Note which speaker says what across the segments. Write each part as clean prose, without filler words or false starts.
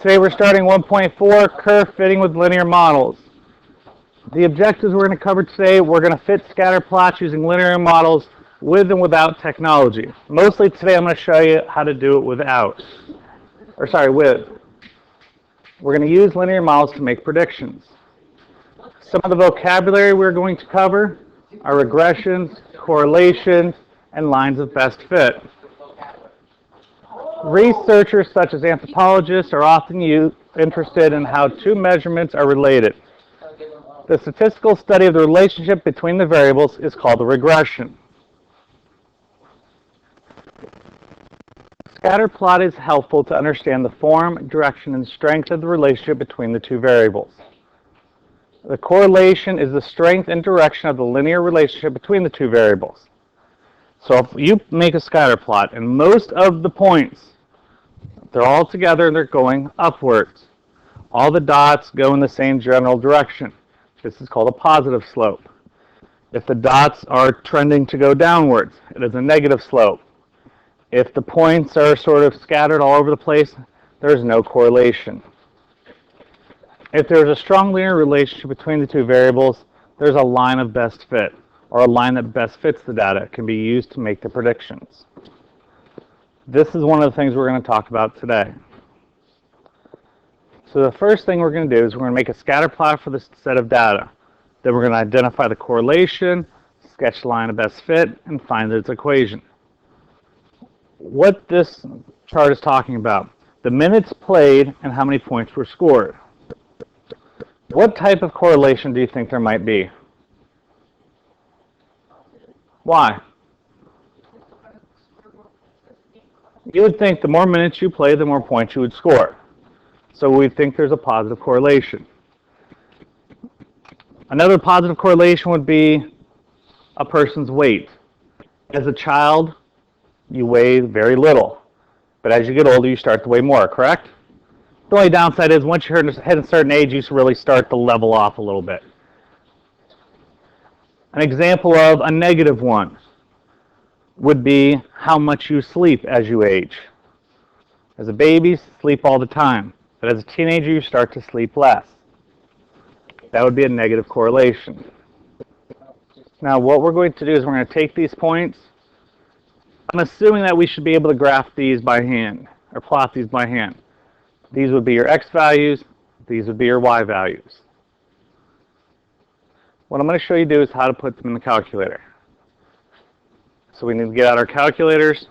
Speaker 1: Today we're starting 1.4, curve fitting with linear models. The objectives we're going to cover today, we're going to fit scatter plots using linear models with and without technology. Mostly today I'm going to show you how to do it with. We're going to use linear models to make predictions. Some of the vocabulary we're going to cover are regressions, correlations, and lines of best fit. Researchers such as anthropologists are often interested in how two measurements are related. The statistical study of the relationship between the variables is called a regression. Scatter plot is helpful to understand the form, direction, and strength of the relationship between the two variables. The correlation is the strength and direction of the linear relationship between the two variables. So if you make a scatter plot and most of the points, they're all together and they're going upwards. All the dots go in the same general direction. This is called a positive slope. If the dots are trending to go downwards, it is a negative slope. If the points are sort of scattered all over the place, there's no correlation. If there's a strong linear relationship between the two variables, there's a line of best fit, or a line that best fits the data. It can be used to make the predictions. This is one of the things we're going to talk about today. So the first thing we're going to do is we're going to make a scatter plot for this set of data. Then we're going to identify the correlation, sketch the line of best fit, and find its equation. What this chart is talking about, the minutes played and how many points were scored. What type of correlation do you think there might be? Why? You would think the more minutes you play, the more points you would score. So we think there's a positive correlation. Another positive correlation would be a person's weight. As a child, you weigh very little. But as you get older, you start to weigh more, correct? The only downside is once you hit a certain age, you really start to level off a little bit. An example of a negative one would be how much you sleep as you age. As a baby, you sleep all the time. But as a teenager, you start to sleep less. That would be a negative correlation. Now, what we're going to do is we're going to take these points. I'm assuming that we should be able to graph these by hand, or plot these by hand. These would be your x values. These would be your y values. What I'm going to show you do is how to put them in the calculator. So we need to get out our calculators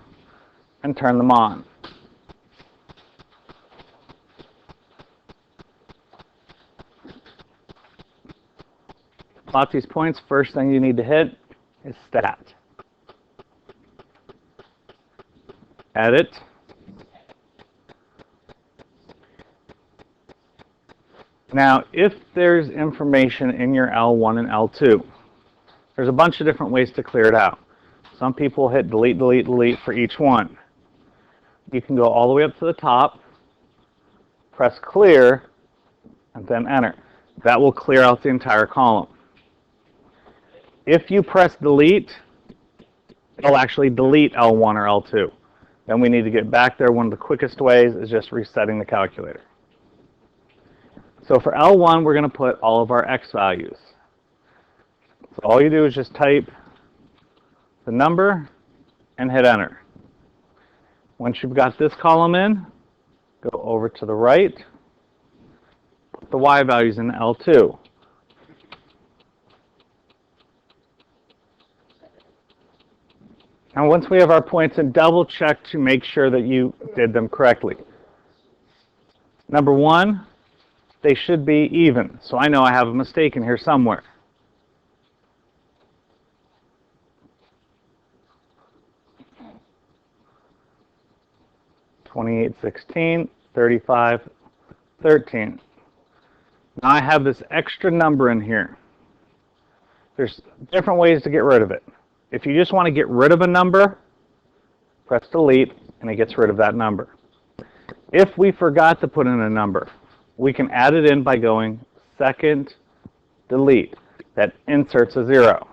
Speaker 1: and turn them on. Plot these points. First thing you need to hit is stat. Edit. Now, if there's information in your L1 and L2, there's a bunch of different ways to clear it out. Some people hit delete, delete, delete for each one. You can go all the way up to the top, press clear, and then enter. That will clear out the entire column. If you press delete, it'll actually delete L1 or L2. Then we need to get back there. One of the quickest ways is just resetting the calculator. So for L1, we're going to put all of our x values. So all you do is just type the number and hit enter. Once you've got this column in, go over to the right, put the y values in L2. Now once we have our points in, double check to make sure that you did them correctly. Number one, they should be even. So I know I have a mistake in here somewhere. $28, $16, $35, $13. Now I have this extra number in here. There's different ways to get rid of it. If you just want to get rid of a number, press delete and it gets rid of that number. If we forgot to put in a number, we can add it in by going second delete. That inserts a 0.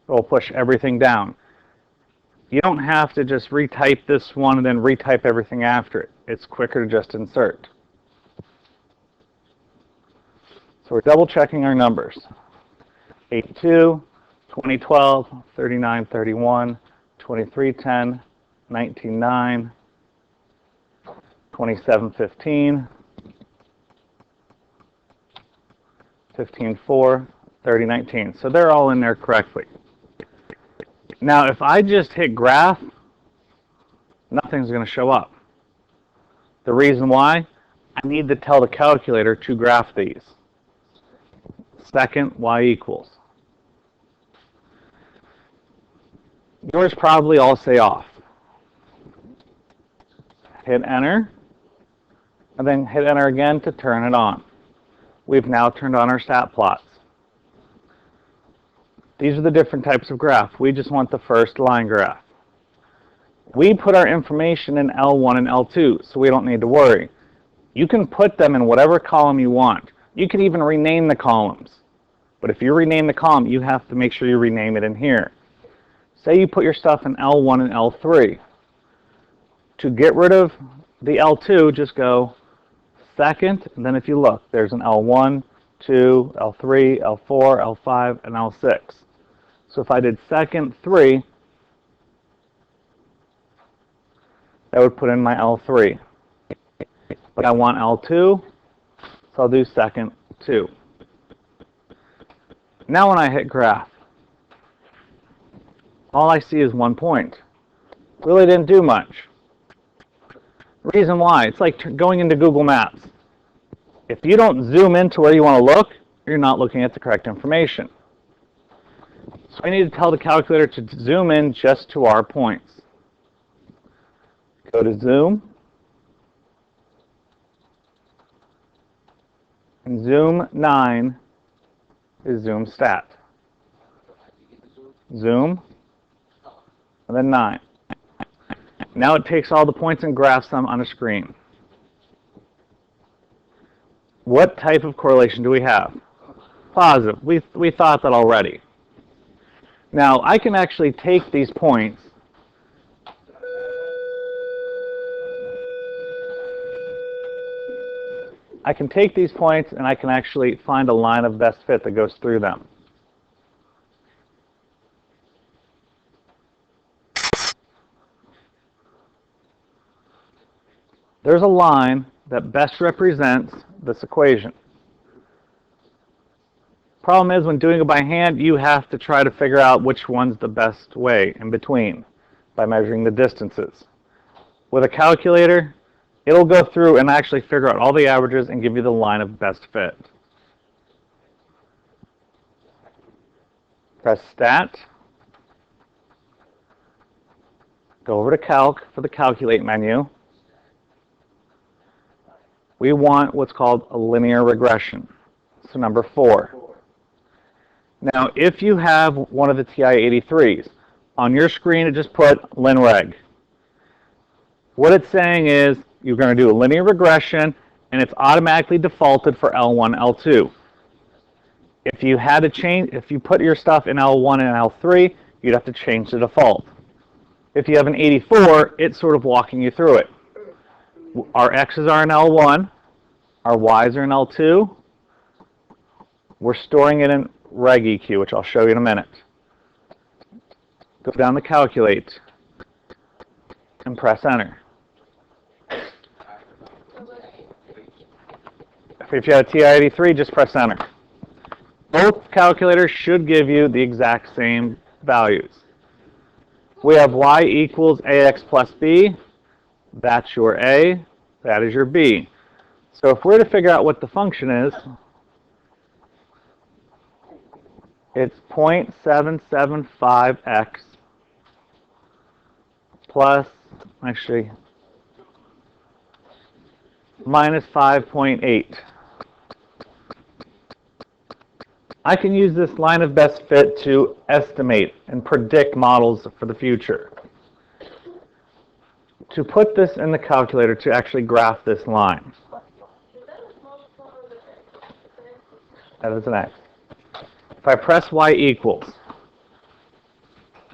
Speaker 1: It will push everything down. You don't have to just retype this one and then retype everything after it. It's quicker to just insert. So we're double checking our numbers. 82, 2012, 3931, 2310, 199, 2715, 154, 3019. So they're all in there correctly. Now, if I just hit graph, nothing's going to show up. The reason why? I need to tell the calculator to graph these. Second, y equals. Yours probably all say off. Hit enter, and then hit enter again to turn it on. We've now turned on our stat plots. These are the different types of graph. We just want the first line graph. We put our information in L1 and L2, so we don't need to worry. You can put them in whatever column you want. You can even rename the columns. But if you rename the column, you have to make sure you rename it in here. Say you put your stuff in L1 and L3. To get rid of the L2, just go second, and then if you look, there's an L1, 2, L3, L4, L5, and L6. So if I did second 3, that would put in my L3. But I want L2, so I'll do second 2. Now when I hit graph, all I see is 1 point. Really didn't do much. Reason why, it's like going into Google Maps. If you don't zoom into where you want to look, you're not looking at the correct information. So I need to tell the calculator to zoom in just to our points. Go to zoom, and zoom 9 is zoom stat. Zoom, and then 9. Now it takes all the points and graphs them on a screen. What type of correlation do we have? Positive. We thought that already. Now I can actually take these points and I can actually find a line of best fit that goes through them. There's a line that best represents this equation. Problem is, when doing it by hand, you have to try to figure out which one's the best way in between by measuring the distances. With a calculator, it'll go through and actually figure out all the averages and give you the line of best fit. Press Stat. Go over to Calc for the Calculate menu. We want what's called a linear regression. So number 4. Now, if you have one of the TI-83s, on your screen it just put linreg. What it's saying is you're going to do a linear regression, and it's automatically defaulted for L1, L2. If you had to change, if you put your stuff in L1 and L3, you'd have to change the default. If you have an 84, it's sort of walking you through it. Our X's are in L1, our Y's are in L2. We're storing it in Reg EQ, which I'll show you in a minute. Go down to Calculate and press Enter. If you have a TI-83, just press Enter. Both calculators should give you the exact same values. We have Y equals AX plus B. That's your A. That is your B. So if we're to figure out what the function is, it's 0.775x plus, actually, minus 5.8. I can use this line of best fit to estimate and predict models for the future. To put this in the calculator to actually graph this line. That is an X. If I press Y equals,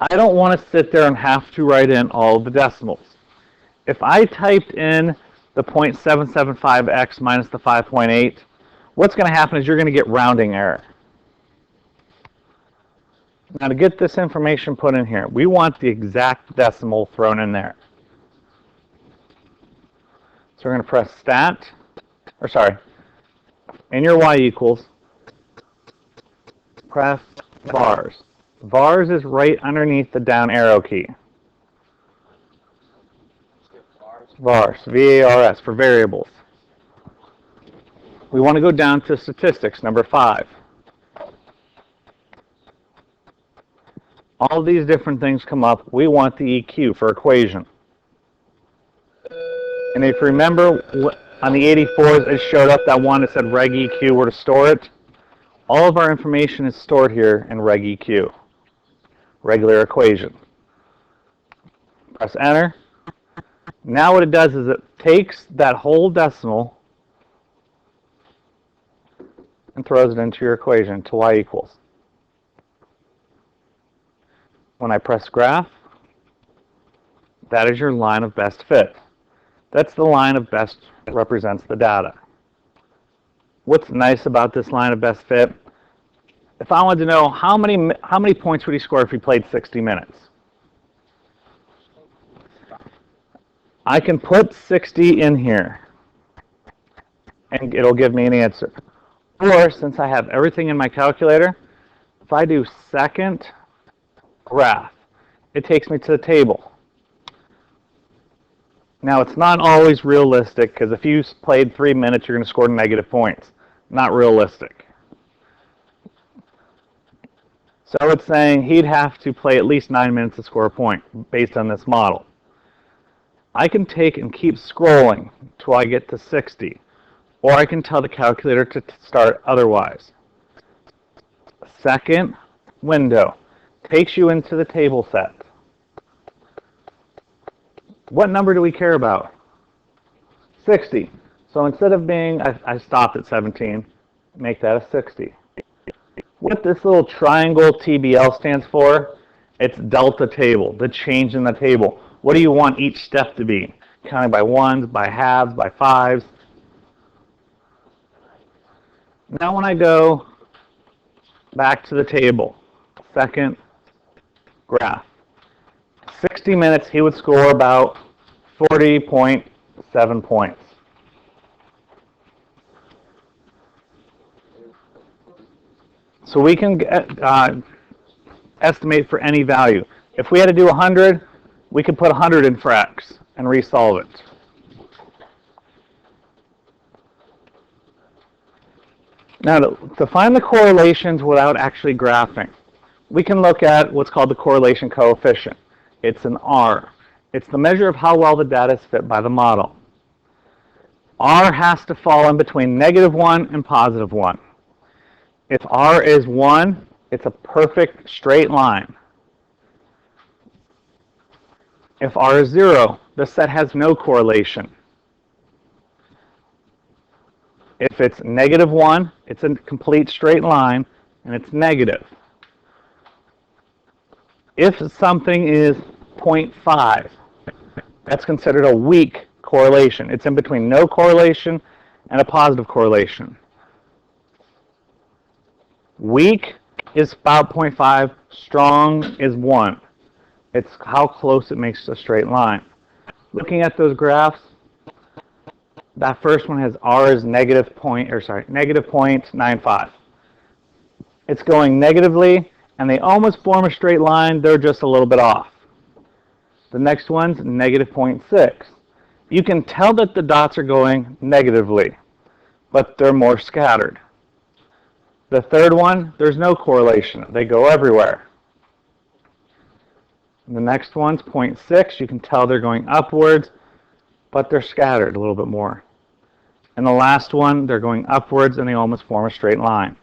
Speaker 1: I don't want to sit there and have to write in all of the decimals. If I typed in the 0.775x minus the 5.8, what's going to happen is you're going to get rounding error. Now to get this information put in here, we want the exact decimal thrown in there. So we're going to press stat, or sorry, in your y equals, press vars. Vars is right underneath the down arrow key. Vars, V-A-R-S, for variables. We want to go down to statistics, number 5. All these different things come up. We want the EQ for equation. And if you remember, on the 84s, it showed up that one that said reg EQ where to store it. All of our information is stored here in reg EQ, regular equation. Press enter. Now what it does is it takes that whole decimal and throws it into your equation to y equals. When I press graph, that is your line of best fit. That's the line of best represents the data. What's nice about this line of best fit? If I wanted to know how many points would he score if he played 60 minutes? I can put 60 in here, and it'll give me an answer. Or, since I have everything in my calculator, if I do second graph, it takes me to the table. Now, it's not always realistic, because if you played 3 minutes, you're going to score negative points. Not realistic. So it's saying he'd have to play at least 9 minutes to score a point, based on this model. I can take and keep scrolling till I get to 60, or I can tell the calculator to start otherwise. Second window takes you into the table set. What number do we care about? 60. So instead of being, I stopped at 17, make that a 60. What this little triangle TBL stands for, it's delta table, the change in the table. What do you want each step to be? Counting by ones, by halves, by fives. Now when I go back to the table, second graph, 60 minutes, he would score about 40.7 points. So we can estimate for any value. If we had to do 100, we could put 100 in for x and resolve it. Now, to find the correlations without actually graphing, we can look at what's called the correlation coefficient. It's an R. It's the measure of how well the data is fit by the model. R has to fall in between -1 and +1. If R is 1, it's a perfect straight line. If R is 0, the set has no correlation. If it's -1, it's a complete straight line, and it's negative. If something is 0.5, that's considered a weak correlation. It's in between no correlation and a positive correlation. Weak is about 0.5, strong is 1. It's how close it makes a straight line. Looking at those graphs, that first one has R is -0.95. It's going negatively, and they almost form a straight line. They're just a little bit off. The next one's -0.6. You can tell that the dots are going negatively, but they're more scattered. The third one, there's no correlation. They go everywhere. The next one's 0.6. You can tell they're going upwards, but they're scattered a little bit more. And the last one, they're going upwards, and they almost form a straight line.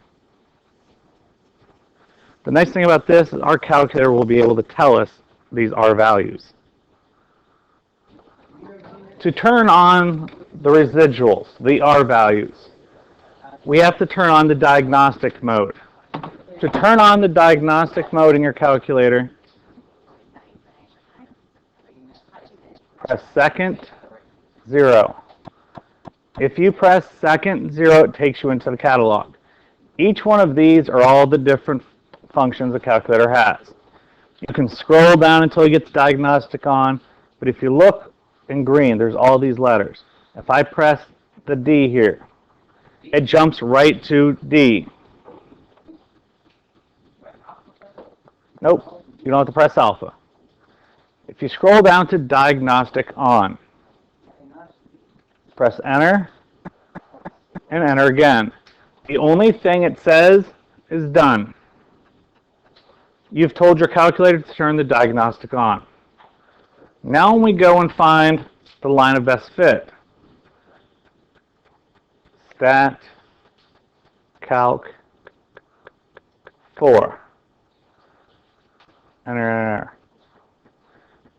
Speaker 1: The nice thing about this is our calculator will be able to tell us these R values. To turn on the residuals, the R values, we have to turn on the diagnostic mode. To turn on the diagnostic mode in your calculator, press second, 0. If you press second 0, it takes you into the catalog. Each one of these are all the different functions a calculator has. You can scroll down until you get to Diagnostic on, but if you look in green, there's all these letters. If I press the D here, it jumps right to D. Nope, you don't have to press alpha. If you scroll down to Diagnostic on, press enter, and enter again. The only thing it says is done. You've told your calculator to turn the Diagnostic on. Now when we go and find the line of best fit, stat calc 4. Enter, enter.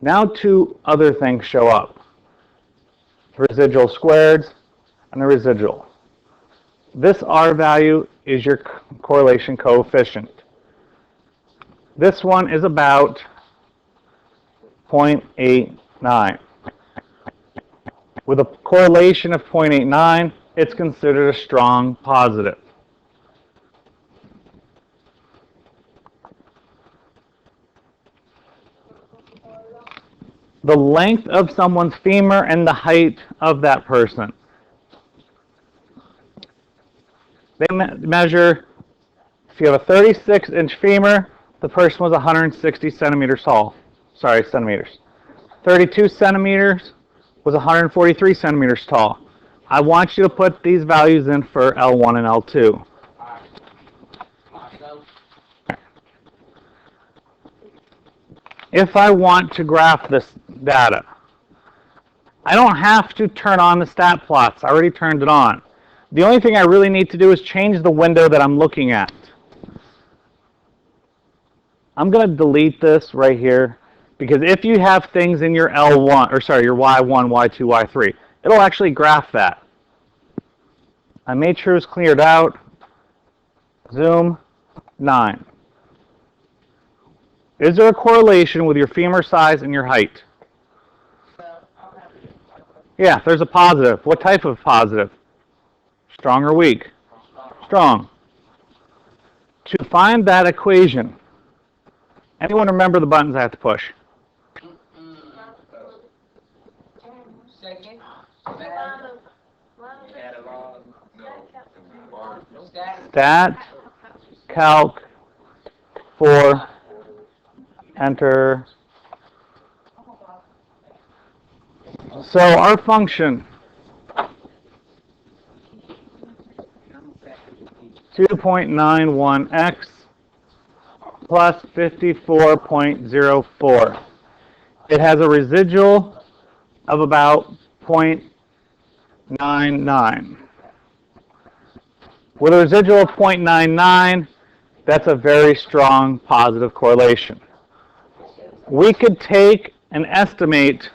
Speaker 1: Now two other things show up. Residual squareds and the residual. This R value is your correlation coefficient. This one is about 0.89. With a correlation of 0.89, it's considered a strong positive. The length of someone's femur and the height of that person. They measure, if you have a 36-inch femur, the person was 160 centimeters tall. Sorry, centimeters. 32 centimeters was 143 centimeters tall. I want you to put these values in for L1 and L2. If I want to graph this data, I don't have to turn on the stat plots. I already turned it on. The only thing I really need to do is change the window that I'm looking at. I'm going to delete this right here because if you have things in your L1, or sorry, your Y1, Y2, Y3, it'll actually graph that. I made sure it's cleared out. Zoom 9. Is there a correlation with your femur size and your height? Yeah, there's a positive. What type of positive? Strong or weak? Strong. To find that equation, anyone remember the buttons I have to push? Stat, calc, 4, enter. So our function 2.91x plus 54.04. It has a residual of about 0.99. With a residual of 0.99, that's a very strong positive correlation. We could take and estimate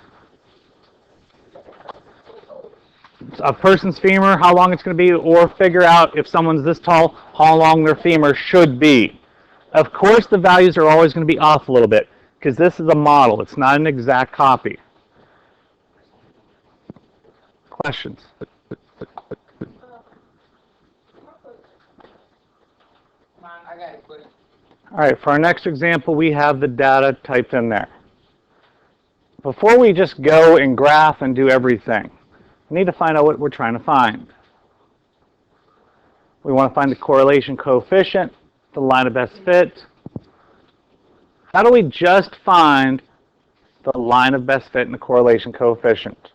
Speaker 1: a person's femur, how long it's going to be, or figure out if someone's this tall, how long their femur should be. Of course, the values are always going to be off a little bit because this is a model. It's not an exact copy. Questions? All right, for our next example, we have the data typed in there. Before we just go and graph and do everything, we need to find out what we're trying to find. We want to find the correlation coefficient, the line of best fit. How do we just find the line of best fit and the correlation coefficient?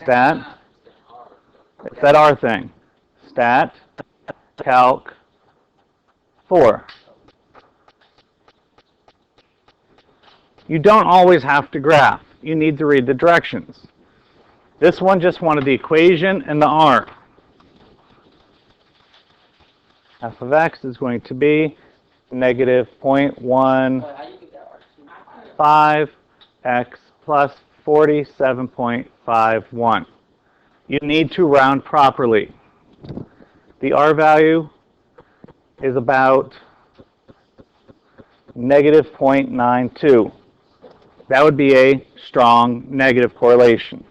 Speaker 1: Stat. It's that R thing. Stat, calc, 4. You don't always have to graph. You need to read the directions. This one just wanted the equation and the R. F of x is going to be negative 0.15x plus 47.51. You need to round properly. The R value is about negative 0.92. That would be a strong negative correlation.